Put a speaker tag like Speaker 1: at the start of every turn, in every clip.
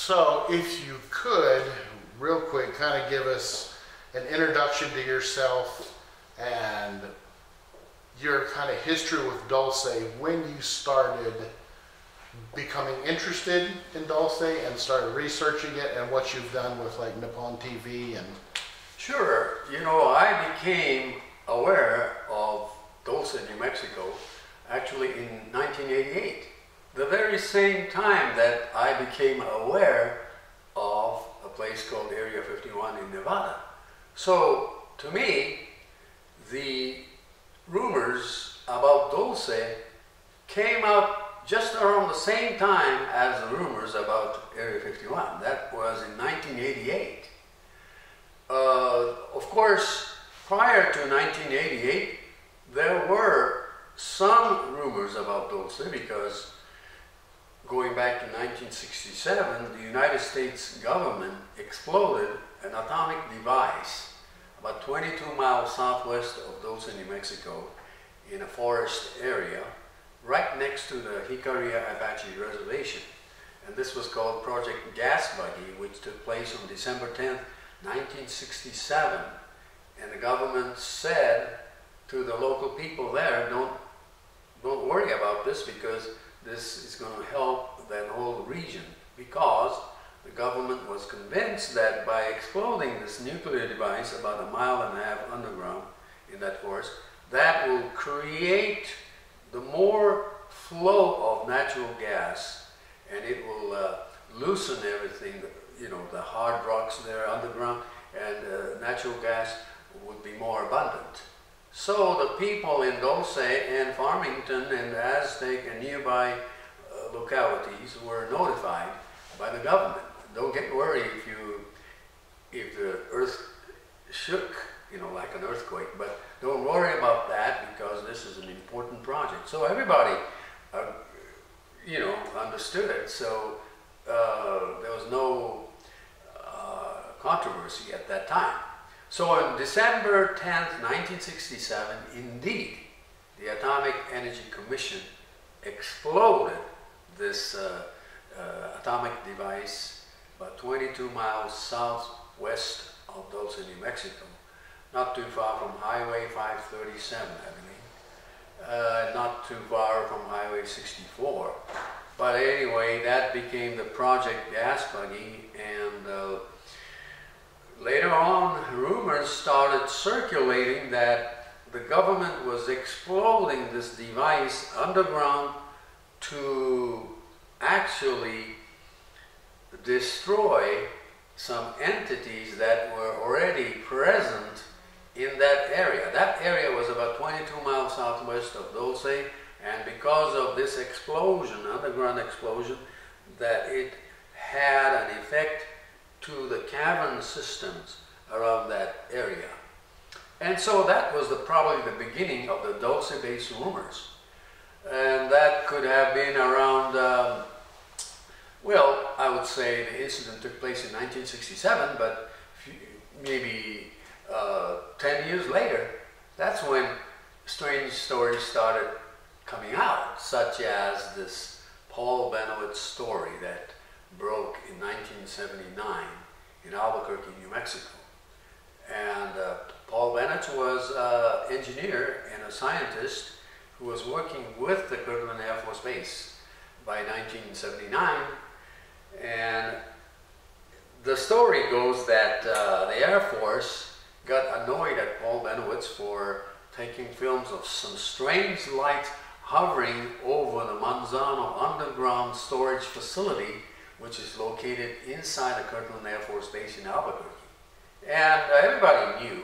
Speaker 1: So if you could, real quick, kind of give us an introduction to yourself and your kind of history with Dulce, when you started becoming interested in Dulce and started researching it, and what you've done with like Nippon TV and...
Speaker 2: Sure. You know, I became aware of Dulce, New Mexico, actually in 1988. The very same time that I became aware of a place called Area 51 in Nevada. So, to me, the rumors about Dulce came out just around the same time as the rumors about Area 51. That was in 1988. Of course, prior to 1988, there were some rumors about Dulce because going back to 1967, the United States government exploded an atomic device about 22 miles southwest of Dulce, New Mexico, in a forest area right next to the Jicarilla Apache Reservation. And this was called Project Gas Buggy, which took place on December 10th, 1967. And the government said to the local people there, don't worry about this, because this is going to help that whole region, because the government was convinced that by exploding this nuclear device about 1.5 miles underground in that forest, that will create the more flow of natural gas, and it will loosen everything, you know, the hard rocks there underground, and natural gas would be more abundant. So the people in Dulce and Farmington and Aztec and nearby localities were notified by the government. Don't get worried if the earth shook, you know, like an earthquake, but don't worry about that, because this is an important project. So everybody, you know, understood it. So there was no controversy at that time. So on December 10th, 1967, indeed, the Atomic Energy Commission exploded this atomic device about 22 miles southwest of Dulce, New Mexico, not too far from Highway 537, I believe, not too far from Highway 64. But anyway, that became the Project Gas Buggy, and later on, rumors started circulating that the government was exploding this device underground to actually destroy some entities that were already present in that area. That area was about 22 miles southwest of Dulce, and because of this explosion, underground explosion, that it had an effect to the cavern systems around that area. And so that was probably the beginning of the Dulce-based rumors. And that could have been around, well, I would say the incident took place in 1967, but maybe 10 years later, that's when strange stories started coming out, such as this Paul Bennewitz story that broke in 1979 in Albuquerque, New Mexico. And Paul Bennewitz was an engineer and a scientist who was working with the Kirtland Air Force Base by 1979. And the story goes that the Air Force got annoyed at Paul Bennewitz for taking films of some strange lights hovering over the Manzano underground storage facility, which is located inside the Kirtland Air Force Base in Albuquerque. And everybody knew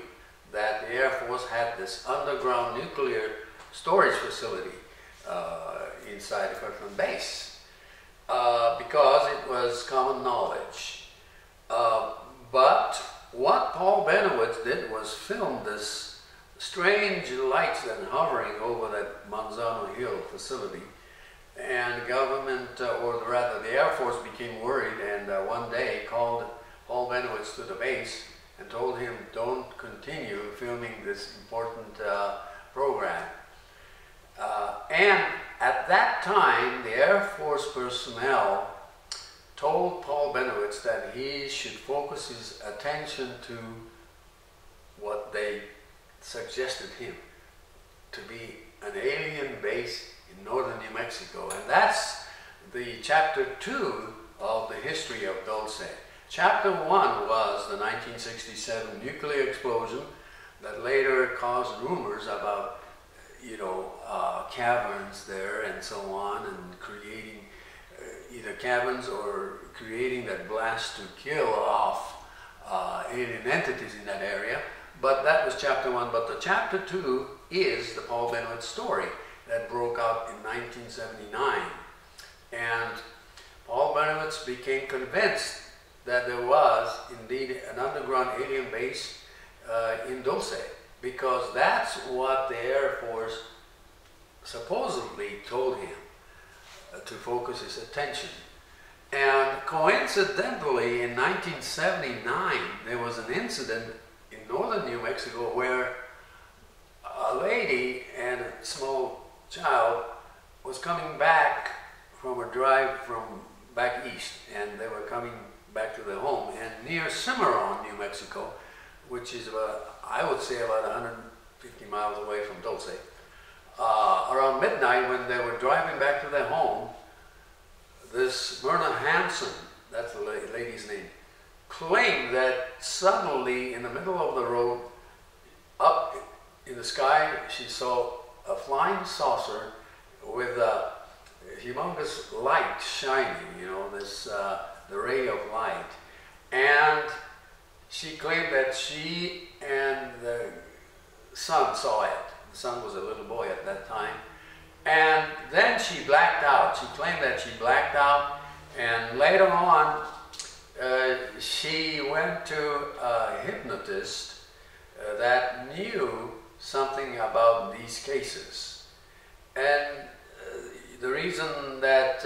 Speaker 2: that the Air Force had this underground nuclear storage facility inside the Kirtland base because it was common knowledge. But what Paul Bennewitz did was film this strange lights that hovering over that Manzano Hill facility. And the government, or rather the Air Force, became worried, and one day called Paul Bennewitz to the base and told him, don't continue filming this important program. And at that time, the Air Force personnel told Paul Bennewitz that he should focus his attention to what they suggested him to be an alien base in northern New Mexico. And that's the chapter 2 of the history of Dulce. Chapter 1 was the 1967 nuclear explosion that later caused rumors about, caverns there and so on, and creating either caverns or creating that blast to kill off alien entities in that area. But that was chapter 1. But the chapter 2 is the Paul Bennewitz story that broke out in 1979. And Paul Bennewitz became convinced that there was indeed an underground alien base in Dulce, because that's what the Air Force supposedly told him to focus his attention. And coincidentally, in 1979, there was an incident in northern New Mexico where a lady and a small child was coming back from a drive from back east, and they were coming back to their home. And near Cimarron, New Mexico, which is about, I would say, about 150 miles away from Dulce, around midnight when they were driving back to their home, this Myrna Hansen, that's the lady's name, claimed that suddenly in the middle of the road, up in the sky, she saw a flying saucer with a humongous light shining, the ray of light. And she claimed that she and the son saw it. The son was a little boy at that time. And then she blacked out. She claimed that she blacked out, and later on she went to a hypnotist that knew something about these cases. And the reason that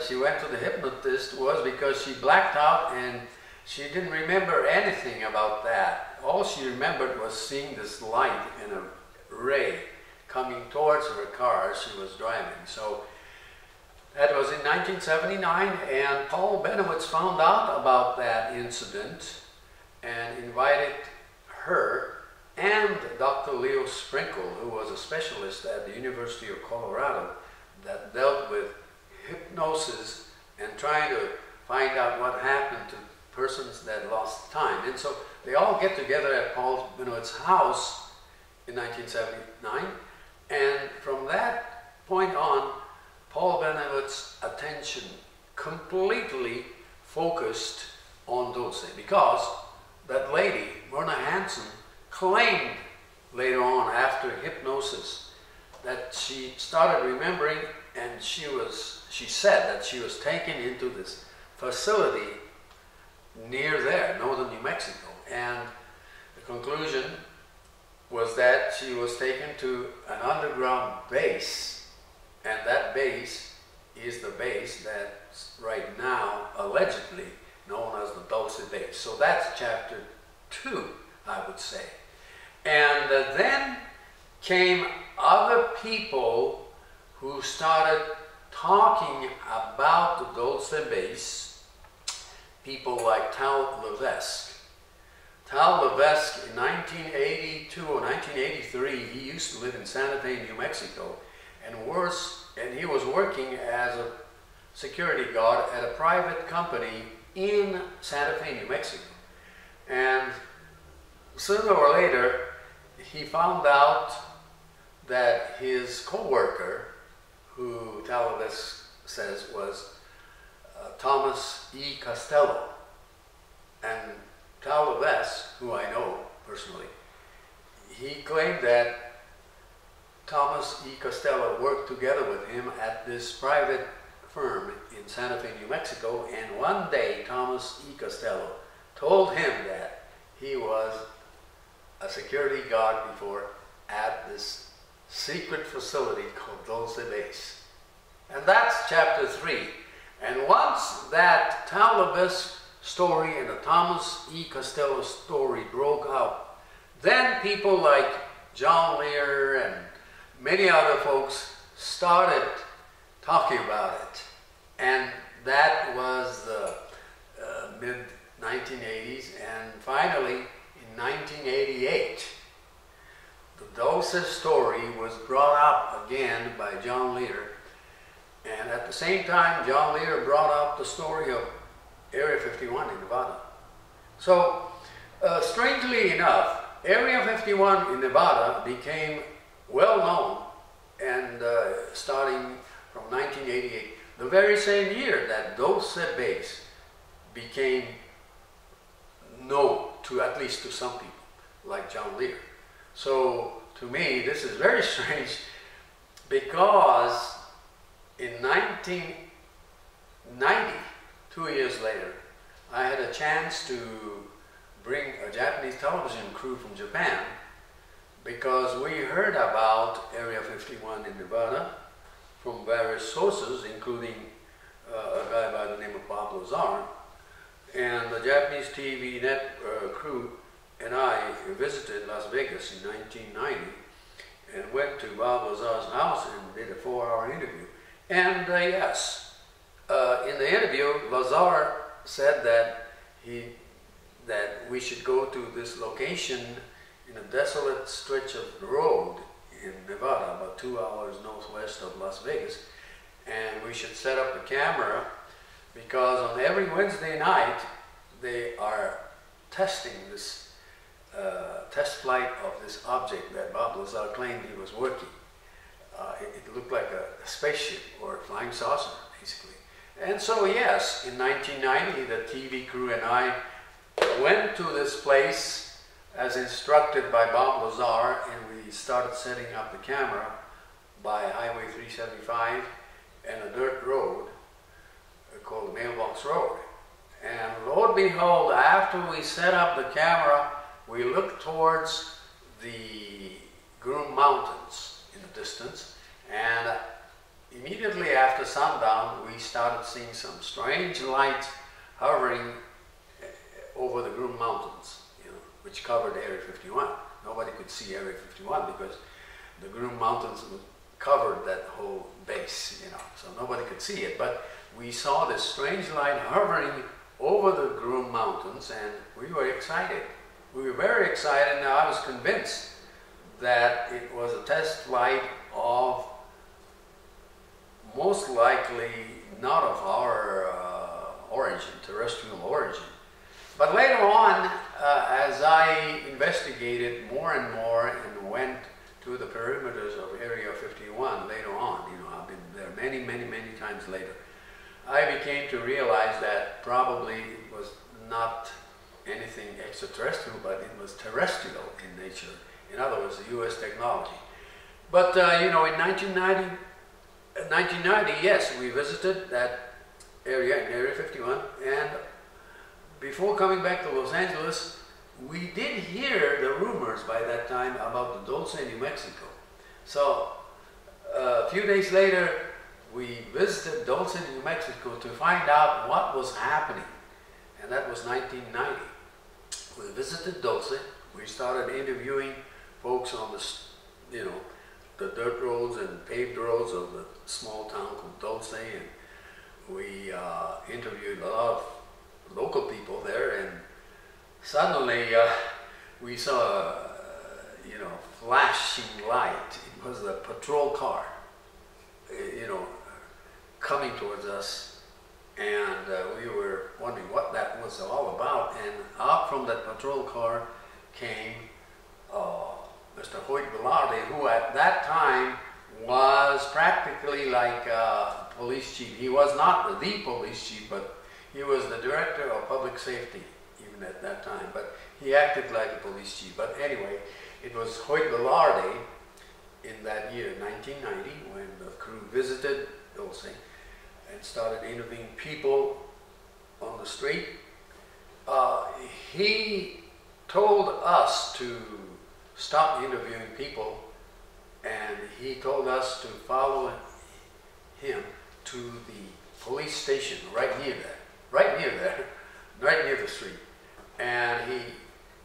Speaker 2: she went to the hypnotist was because she blacked out and she didn't remember anything about that. All she remembered was seeing this light and a ray coming towards her car as she was driving. So that was in 1979, and Paul Bennewitz found out about that incident and invited her and Dr. Leo Sprinkle, who was a specialist at the University of Colorado that dealt with hypnosis and trying to find out what happened to persons that lost time. And so they all get together at Paul Bennewitz's house in 1979, and from that point on, Paul Bennewitz's attention completely focused on Dulce, because that lady, Myrna Hansen, claimed later on after hypnosis that she started remembering, and she said that she was taken into this facility near there, northern New Mexico, and the conclusion was that she was taken to an underground base, and that base is the base that's right now allegedly known as the Dulce base. So that's chapter 2, I would say. And then came other people who started talking about the Dulce base, people like Tal Levesque. Tal Levesque in 1982 or 1983, he used to live in Santa Fe, New Mexico, and he was working as a security guard at a private company in Santa Fe, New Mexico. And sooner or later, he found out that his co-worker, who Tal Levesque says was Thomas E. Costello, and Tal Levesque, who I know personally, he claimed that Thomas E. Costello worked together with him at this private firm in Santa Fe, New Mexico, and one day Thomas E. Costello told him that he was a security guard before at this secret facility called Dulce Base. And that's chapter 3. And once that Tal Levesque story and the Thomas E. Costello story broke out, then people like John Lear and many other folks started talking about it. And that was the mid-1980s, and finally in 1988, the Dulce story was brought up again by John Leader, and at the same time John Leader brought up the story of Area 51 in Nevada. So strangely enough, Area 51 in Nevada became well known, and starting from 1988, the very same year that Dulce base became known to, at least to some people, like John Lear. So to me, this is very strange, because in 1990, 2 years later, I had a chance to bring a Japanese television crew from Japan, because we heard about Area 51 in Nevada from various sources, including a guy by the name of Bob Lazar. And the Japanese TV net crew and I visited Las Vegas in 1990 and went to Bob Lazar's house and did a 4-hour interview. And yes, in the interview, Lazar said that we should go to this location in a desolate stretch of road in Nevada, about 2 hours northwest of Las Vegas, and we should set up the camera, because on every Wednesday night they are testing this test flight of this object that Bob Lazar claimed he was working. It looked like a spaceship or a flying saucer, basically. And so yes, in 1990, the TV crew and I went to this place as instructed by Bob Lazar, and we started setting up the camera by Highway 375 and a dirt road called Mailbox Road. And lo and behold, after we set up the camera, we looked towards the Groom Mountains in the distance, and immediately after sundown, we started seeing some strange lights hovering over the Groom Mountains, which covered Area 51. Nobody could see Area 51 because the Groom Mountains covered that whole base, so nobody could see it. But we saw this strange light hovering over the Groom Mountains, and we were excited. We were very excited. Now, I was convinced that it was a test flight of, most likely, not of our origin, terrestrial origin. But later on, as I investigated more and more and went to the perimeters of Area 51 later on, I've been there many, many, many times later, I became to realize that probably it was not anything extraterrestrial, but it was terrestrial in nature. In other words, the U.S. technology. But, in 1990, yes, we visited that area, in Area 51, and before coming back to Los Angeles, we did hear the rumors by that time about the Dulce, New Mexico. So, a few days later, we visited Dulce, New Mexico to find out what was happening, and that was 1990. We visited Dulce. We started interviewing folks on the dirt roads and paved roads of the small town called Dulce, and we interviewed a lot of local people there, and suddenly we saw a flashing light. It was a patrol car, coming towards us, and we were wondering what that was all about. And out from that patrol car came Mr. Hoyt Velarde, who at that time was practically like a police chief. He was not the police chief, but he was the director of public safety even at that time. But he acted like a police chief. But anyway, it was Hoyt Velarde in that year, 1990, when the crew visited Dulce and started interviewing people on the street. He told us to stop interviewing people, and he told us to follow him to the police station right near the street. And he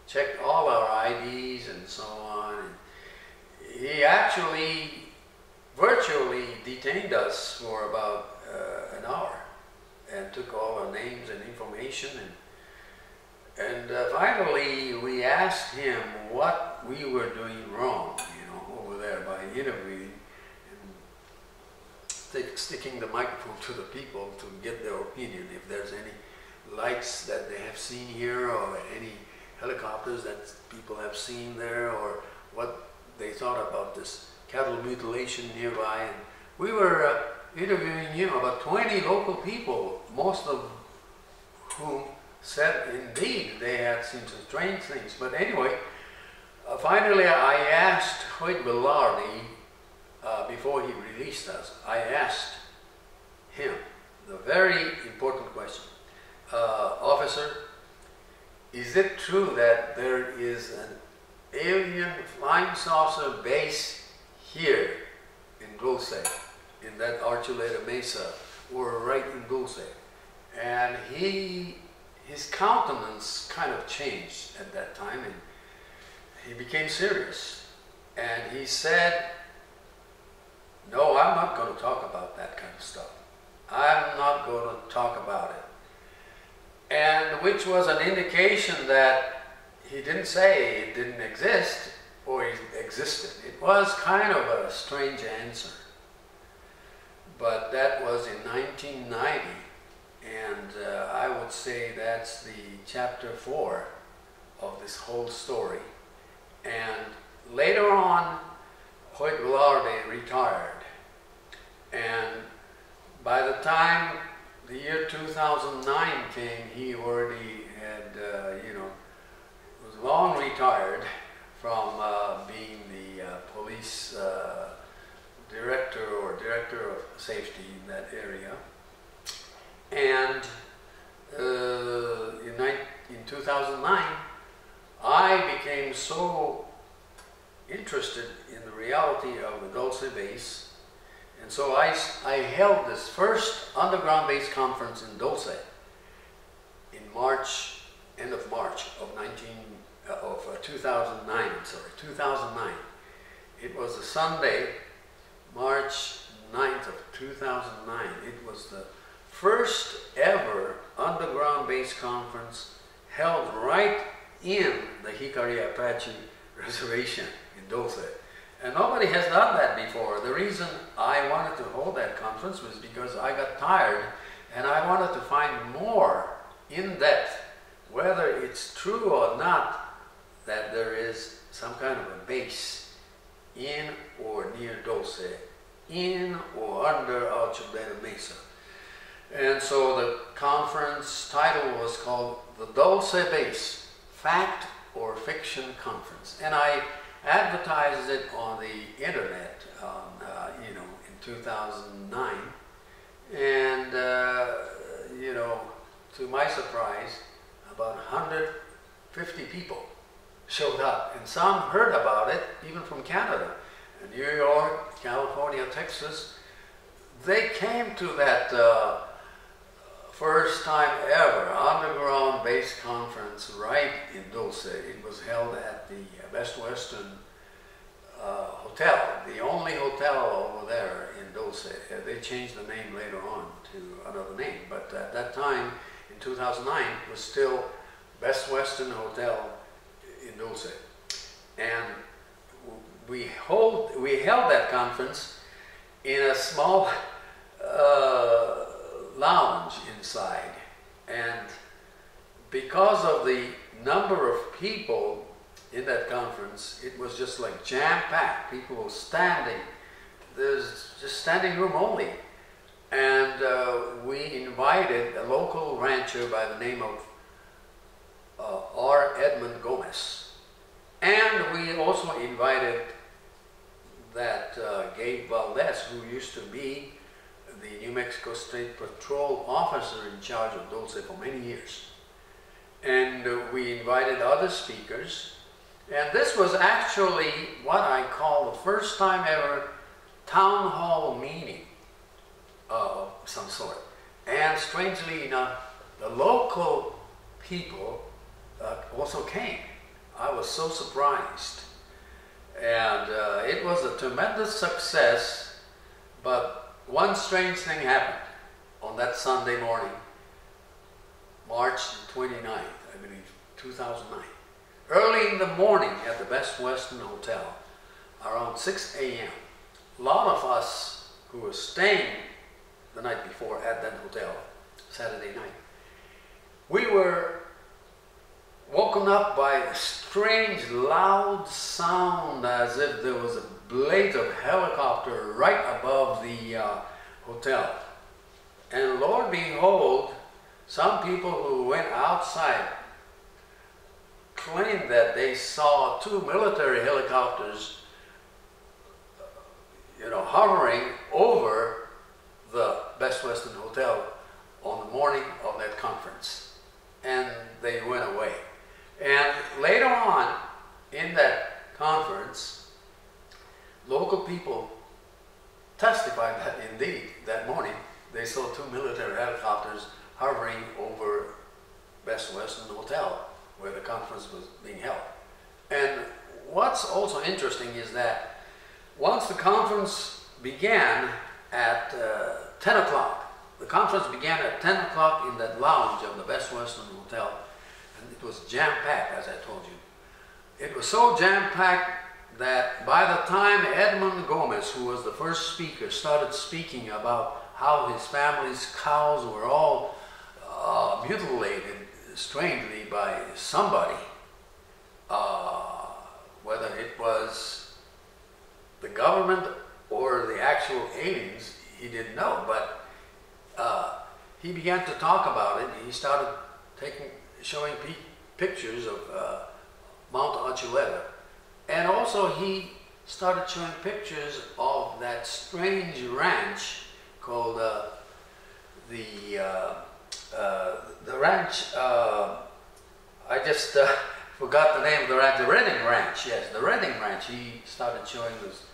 Speaker 2: checked all our IDs and so on. And he actually virtually detained us for about an hour. and took all our names and information. And finally, we asked him what we were doing wrong, over there by interviewing and sticking the microphone to the people to get their opinion. If there's any lights that they have seen here, or any helicopters that people have seen there, or what they thought about this cattle mutilation nearby. And we were interviewing, about 20 local people, most of whom said indeed they had seen some strange things. But anyway, finally I asked Hoyt Velarde, before he released us, I asked him the very important question. Officer, is it true that there is an alien flying saucer base here in Dulce, in that Archuleta Mesa, or right in Dulce? And his countenance kind of changed at that time, and he became serious. And he said, no, I'm not going to talk about that kind of stuff. I'm not going to talk about it. And which was an indication that he didn't say it didn't exist, or it existed. It was kind of a strange answer. But that was in 1990, and I would say that's the chapter 4 of this whole story. And later on, Hoyt Velarde retired. And by the time the year 2009 came, he already had, was long retired from being the police director or director of safety in that area. And in 2009, I became so interested in the reality of the Dulce base, and so I held this first underground base conference in Dulce in March, end of March of 2009. I'm sorry, 2009. It was a Sunday, March 9th of 2009. It was the first ever underground base conference held right in the Hickory Apache Reservation in Dulce. And nobody has done that before. The reason I wanted to hold that conference was because I got tired and I wanted to find more in depth, whether it's true or not, that there is some kind of a base in or near Dulce, in or under Archuleta Mesa. And so the conference title was called the Dulce Base, Fact or Fiction Conference. And I advertised it on the internet, in 2009. And, to my surprise, about 150 people showed up. And some heard about it, even from Canada, New York, California, Texas. They came to that first time ever underground base conference right in Dulce. It was held at the Best Western Hotel, the only hotel over there in Dulce. They changed the name later on to another name, but at that time, in 2009, it was still Best Western Hotel in Dulce. And we held that conference in a small lounge inside, and because of the number of people in that conference, it was just like jam-packed. People were standing. There's just standing room only. And we invited a local rancher by the name of R. Edmund Gomez. And we also invited that Gabe Valdez, who used to be the New Mexico State Patrol officer in charge of Dulce for many years. And we invited other speakers. And this was actually what I call the first time ever town hall meeting of some sort. And strangely enough, the local people also came. I was so surprised. And it was a tremendous success, but one strange thing happened. on that Sunday morning, March 29th, I believe, 2009. Early in the morning at the Best Western Hotel, around 6 a.m., a lot of us who were staying the night before at that hotel, Saturday night, we were woken up by a strange loud sound as if there was a blade of helicopter right above the hotel. And lo and behold, some people who went outside claimed that they saw two military helicopters hovering over the Best Western Hotel on the morning of that conference. And they went away. And later on in that conference, local people testified that indeed that morning they saw two military helicopters hovering over Best Western Hotel where the conference was being held. And what's also interesting is that once the conference began at 10 o'clock, the conference began at 10 o'clock in that lounge of the Best Western Hotel, and it was jam-packed, as I told you. It was so jam-packed that by the time Edmund Gomez, who was the first speaker, started speaking about how his family's cows were all mutilated strangely by somebody, whether it was the government or the actual aliens, he didn't know, but he began to talk about it. He started showing pictures of Mount Archuleta, and also he started showing pictures of that strange ranch called the ranch. I just forgot the name of the ranch. The Redding Ranch. Yes, the Redding Ranch. He started showing this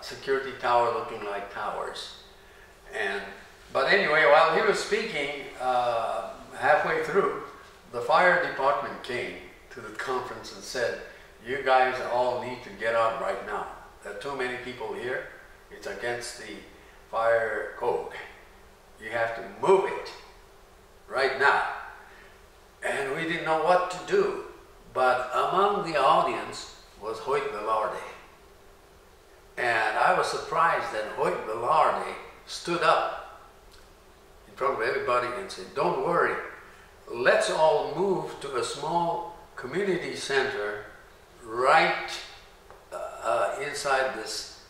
Speaker 2: security tower looking like towers. But anyway, while he was speaking, halfway through, the fire department came to the conference and said, "You guys all need to get out right now. There are too many people here. It's against the fire code. You have to move it right now." And we didn't know what to do. But among the audience was Hoyt Velarde. And I was surprised that Hoyt Velarde stood up in front of everybody and said, "Don't worry, let's all move to a small community center right inside this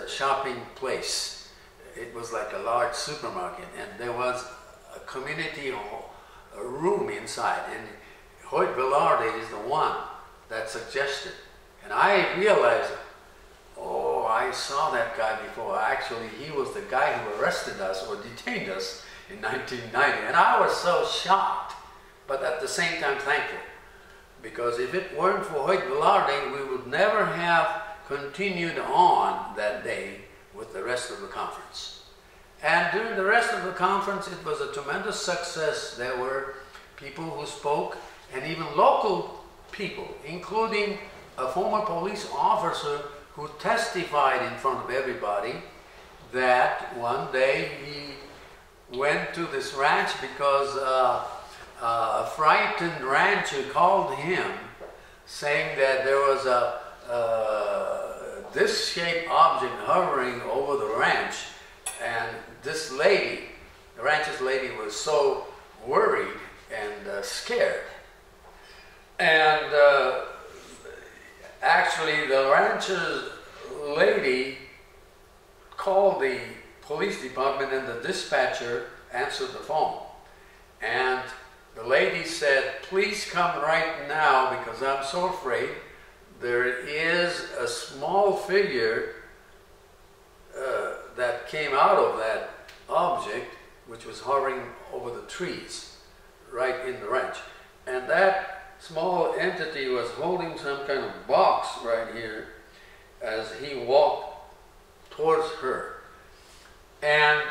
Speaker 2: shopping place." It was like a large supermarket, and there was a community room inside, and Hoyt Velarde is the one that suggested. And I realized, oh, I saw that guy before. Actually, he was the guy who arrested us or detained us in 1990. And I was so shocked, but at the same time thankful. Because if it weren't for Hoyt Velarde, we would never have continued on that day with the rest of the conference. And during the rest of the conference, it was a tremendous success. There were people who spoke, and even local people, including a former police officer who testified in front of everybody that one day he went to this ranch because a frightened rancher called him saying that there was a disc-shaped object hovering over the ranch, and this lady, the rancher's lady, was so worried and scared. And actually the rancher's lady called the police department, and the dispatcher answered the phone. And the lady said, "Please come right now because I'm so afraid. There is a small figure that came out of that object, which was hovering over the trees right in the ranch. And that small entity was holding some kind of box right here as he walked towards her." And,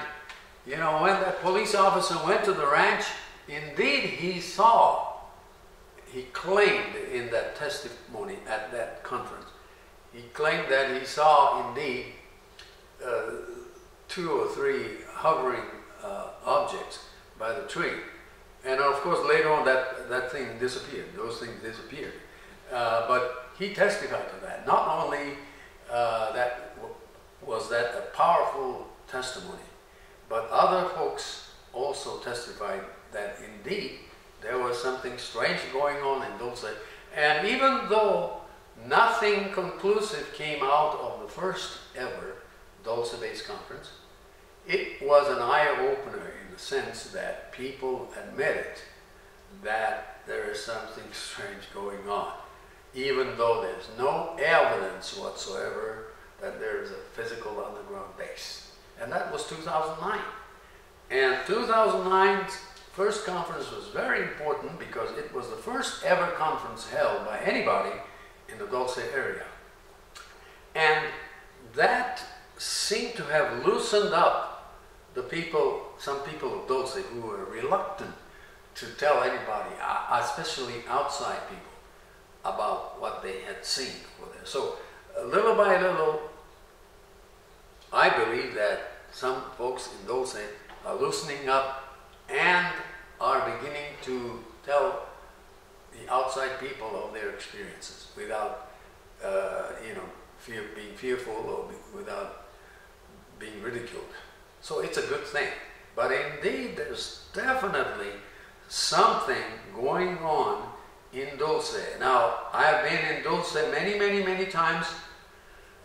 Speaker 2: you know, when that police officer went to the ranch, indeed he claimed in that testimony at that conference, he claimed that he saw indeed 2 or 3 hovering objects by the tree. And of course, later on, that thing disappeared. Those things disappeared. But he testified to that. Not only was that a powerful testimony, but other folks also testified that indeed there was something strange going on in Dulce. And even though nothing conclusive came out of the first ever Dulce-based conference, it was an eye-opener in the sense that people admitted that there is something strange going on, even though there's no evidence whatsoever that there is a physical underground base. And that was 2009. And 2009's first conference was very important because it was the first ever conference held by anybody in the Dulce area. And that seemed to have loosened up the people, some people of Dulce who were reluctant to tell anybody, especially outside people, about what they had seen over there. So little by little, I believe that some folks in Dulce are loosening up and are beginning to tell the outside people of their experiences without, being fearful or without being ridiculed. So it's a good thing. But indeed, there's definitely something going on in Dulce. Now, I've been in Dulce many, many, many times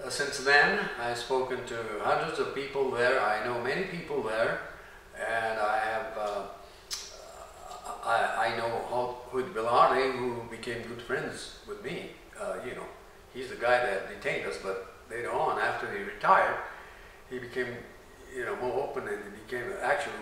Speaker 2: since then. I've spoken to hundreds of people there. I know many people there. And I have, I know Hood Bilani, who became good friends with me. He's the guy that detained us, but later on, after he retired, he became, more open, and he became actually